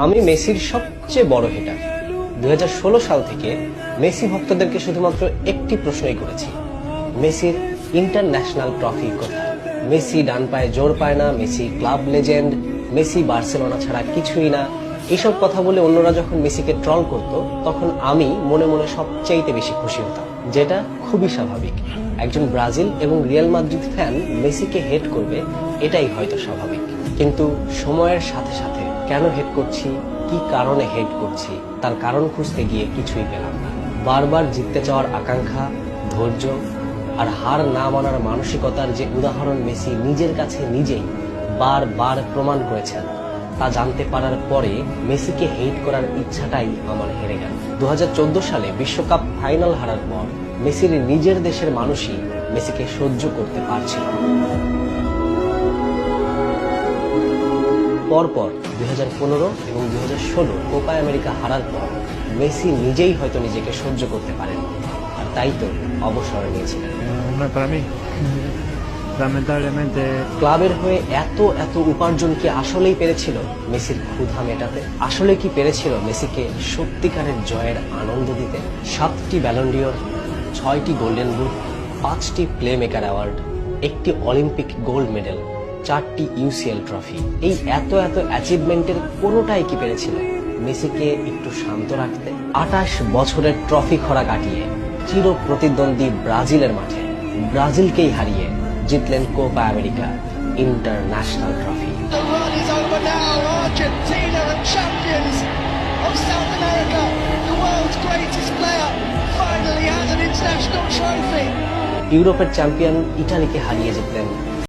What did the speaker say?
আমি মেসির সবচেয়ে বড় হেটার। 2016 সাল থেকে মেসি ভক্তদেরকে শুধুমাত্র একটি প্রশ্নই করেছি, মেসির ইন্টারন্যাশনাল ট্রফি কোথায়? মেসি ডান পায়ে জোর পায় না, Messi club legend, Messi Barcelona ছাড়া কিছুই না। এইসব কথা বলে অন্যরা যখন মেসিকে ট্রল করত, তখন আমি মনে মনে সবচাইতে বেশি খুশি হতাম, যেটা খুবই স্বাভাবিক। একজন ব্রাজিল এবং রিয়াল মাদ্রিদ ফ্যান মেসিকে হেট করবে, এটাই হয়তো স্বাভাবিক। কিন্তু সময়ের সাথে সাথে কেন হেট করছি, কি কারণে হেট করছি, তার কারণ খুঁজতে গিয়ে কিছুই পেলাম না। বারবার জিততে চাওয়ার আকাঙ্ক্ষা, ধৈর্য আর হার না মানার মানসিকতার যে উদাহরণ মেসি নিজের কাছে নিজেই বারবার প্রমাণ করেছেন, তা জানতে পারার পরে মেসিকে হেট করার ইচ্ছাটাই আমার হেরে গেল। 2014 সালে বিশ্বকাপ ফাইনাল হারার পর মেসির নিজের দেশের মানুষই মেসিকে সহ্য করতে পারছিল না। পরপর 2015 এবং 2016 কোপা আমেরিকা হারার পর মেসি নিজেই হয়তো নিজেকে সহ্য করতে পারেন, আর তাই তো অবসর নিয়েছিলেন। ক্লাবের হয়ে এত এত উপার্জন কি আসলেই পেরেছিল মেসির ক্ষুধা মেটাতে? আসলে কি পেরেছিল মেসিকে সত্যিকারের জয়ের আনন্দ দিতে? 7টি ব্যালন ডিওর, 6টি গোল্ডেন বুট, 5টি প্লে মেকার অ্যাওয়ার্ড, 1টি অলিম্পিক গোল্ড মেডেল, 4টি ইউসিএল ট্রফি, এই এত এত অ্যাচিভমেন্টের কোনোটাই কি পেরেছিল মেসিকে একটু শান্ত রাখতে? 28 বছরের ট্রফি খরা কাটিয়ে চির প্রতিদ্বন্দ্বী ব্রাজিলের মাঠে ব্রাজিলকেই হারিয়ে জিতলেন কোপা আমেরিকা ইন্টারন্যাশনাল ট্রফি। ইউরোপের চ্যাম্পিয়ন ইটালিকে হারিয়ে জিতলেন